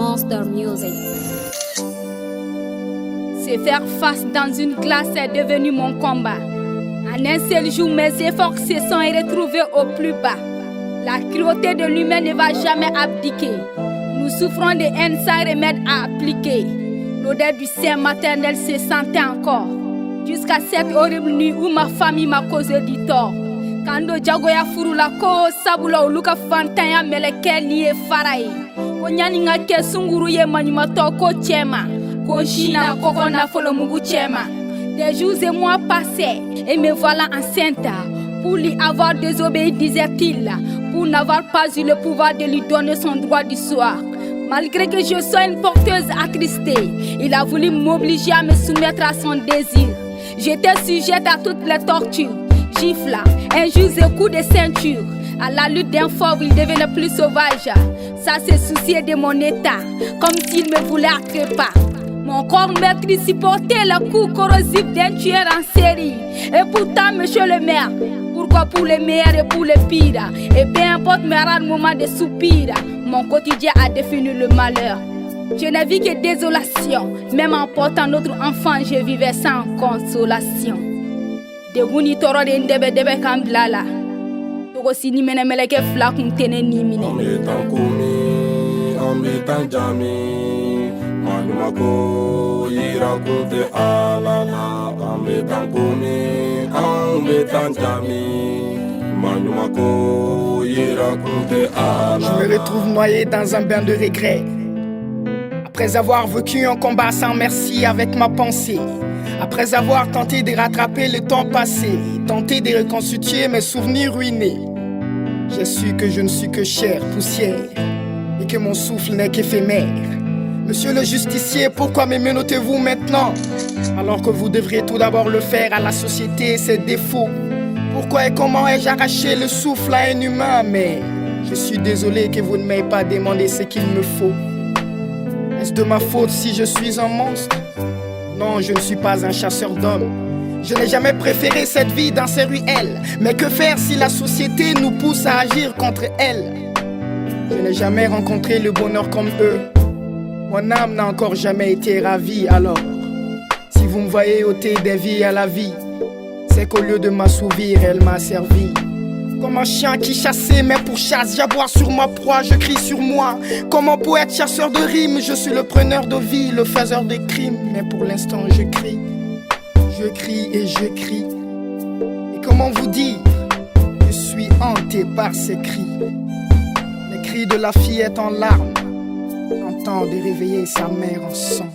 Monster Music. Se faire face dans une glace est devenu mon combat. En un seul jour, mes efforts se sont retrouvés au plus bas. La cruauté de l'humain ne va jamais abdiquer. Nous souffrons de haine sans remède à appliquer. L'odeur du sein maternel se sentait encore. Jusqu'à cette horrible nuit où ma famille m'a causé du tort. Kando jagoya furula ko sabula uluka fantanya meleke liye farai. Ko nyani ngake sunguru ye manyumato ko chema. Ko shina koko na folo mugu chema. Des jours et mois passaient et me voilà enceinte. Pour lui avoir désobéi, disait-il, pour n'avoir pas eu le pouvoir de lui donner son droit du soir. Malgré que je sois une porteuse attristée, il a voulu m'obliger à me soumettre à son désir. J'étais sujette à toutes les tortures, gifles, injures et coups de ceinture. À la lutte d'un fauve, il devenait plus sauvage. Ça se souciait de mon état, comme s'il me voulait accrépa. Mon corps maîtrise supportait le coup corrosif d'un tueur en série. Et pourtant, monsieur le maire, pourquoi pour les meilleurs et pour les pires? Et peu importe mes rares moments de soupir, mon quotidien a défini le malheur. Je n'ai vu que désolation. Même en portant notre enfant, je vivais sans consolation. De Guni Toro de Ndebe Debe Kamblala. Togo Sini Menemeleke Flak Mtene Nimine. En mettant Koumi, en mettant Jami, Manumako, y raconte Alala. En mettant Koumi, en mettant Jami, Manumako, y raconte Alala. Je me retrouve noyé dans un bain de regrets. Après avoir vécu un combat sans merci avec ma pensée, après avoir tenté de rattraper le temps passé, tenté de reconstituer mes souvenirs ruinés, j'ai su que je ne suis que chair, poussière, et que mon souffle n'est qu'éphémère. Monsieur le justicier, pourquoi me menotez-vous maintenant, alors que vous devriez tout d'abord le faire à la société et ses défauts? Pourquoi et comment ai-je arraché le souffle à un humain? Mais je suis désolé que vous ne m'ayez pas demandé ce qu'il me faut. Est-ce de ma faute si je suis un monstre? Non, je ne suis pas un chasseur d'hommes. Je n'ai jamais préféré cette vie dans ces ruelles. Mais que faire si la société nous pousse à agir contre elle? Je n'ai jamais rencontré le bonheur comme eux. Mon âme n'a encore jamais été ravie. Alors, si vous me voyez ôter des vies à la vie, c'est qu'au lieu de m'assouvir, elle m'a servi. Comme un chien qui chassait, mais pour chasse, j'aboie sur ma proie, je crie sur moi. Comme un poète chasseur de rimes, je suis le preneur de vie, le faiseur de crimes. Mais pour l'instant, je crie et je crie. Et comment vous dire, je suis hanté par ces cris. Les cris de la fillette en larmes, tentant de réveiller sa mère en sang.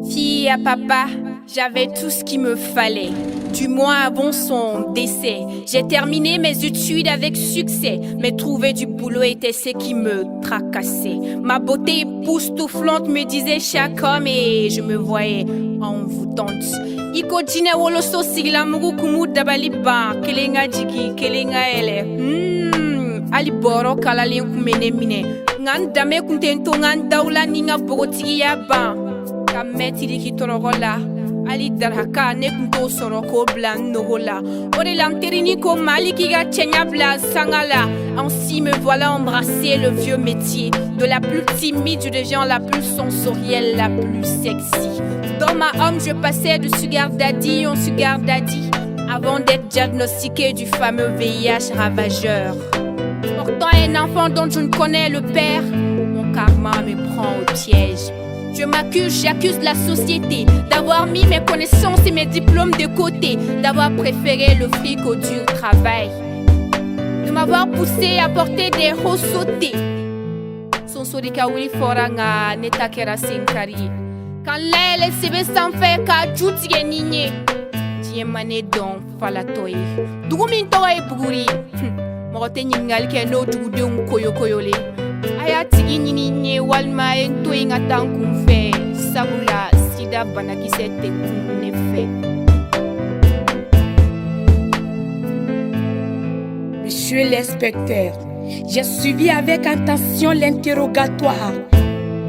Fille à papa, j'avais tout ce qu'il me fallait. Du moins avant son décès, j'ai terminé mes études avec succès. Mais trouver du boulot était ce qui me tracassait. Ma beauté époustouflante me disait chaque homme et je me voyais envoûtante. Iko dine woloso sigla mugu kumu dabaliba kelenga jiki kelenga ele. Ali boro kala len kumene mine. Ngan dame kuntento ngan daula ninga bogotigi ya ba. Kameti diki torogola. Ali darhaka ne kunto soroko blan nohola. Ore lanterini ko maliki ga chenya bla sangala. Ainsi me voilà embrasser le vieux métier. De la plus timide des gens, la plus sensorielle, la plus sexy. Dans ma homme, je passais de sugar daddy en sugar daddy. Avant d'être diagnostiqué du fameux VIH ravageur. Portant un enfant dont je ne connais le père, mon karma me prend au piège. Je m'accuse, j'accuse la société d'avoir mis mes connaissances et mes diplômes de côté, d'avoir préféré le fric au dur travail, de m'avoir poussé à porter des hauts sautés. Son sorika wili foranga netakera senkari. Quand l'aile se veut sans faire ka jutige nigne. Diemane don falatoy. Dugumin toy buguri. Morote nyingal ke no dugudung koyo koyole. Aya tigi nyinye walma en toinga tankum fe. Sabula sida banakisete ne fe. Monsieur l'inspecteur, j'ai suivi avec attention l'interrogatoire.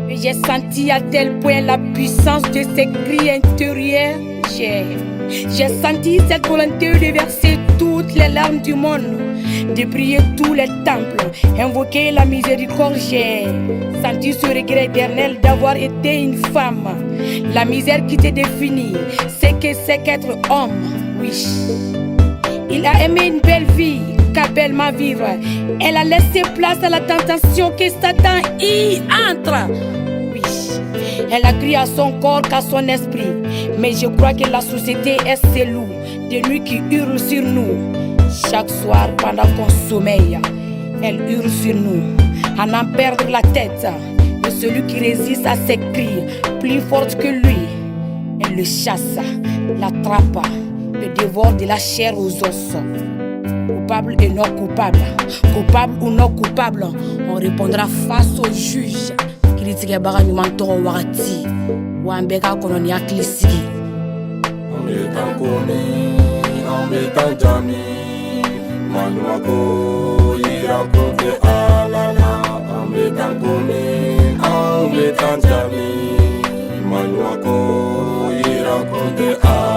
Et j'ai senti à tel point la puissance de ces cris intérieurs. J'ai senti cette volonté de verser toutes les larmes du monde. de prier tous les temples, invoquer la miséricorde. J'ai senti ce regret éternel d'avoir été une femme. La misère qui te définit, c'est que c'est qu'être homme. Oui. Il a aimé une belle vie, qu'appelle-moi vivre. Elle a laissé place à la tentation que Satan y entre. Oui. Elle a crié à son corps qu'à son esprit. Mais je crois que la société est ses loups, des nuits qui hurlent sur nous. Chaque soir pendant qu'on sommeille, elle hurle sur nous, à n'en perdre la tête. Et celui qui résiste à ses cris, plus forte que lui, elle le chasse, l'attrape, le dévore de la chair aux os. Coupable et non coupable, coupable ou non coupable, on répondra face au juge. Critique Baranyumanto Warati, Wambeka Kolonia Klisiki. On est en commis, on est en jami. Manuako irakonte alala. On est en commis, on est en jami. Manuako irakonte alala.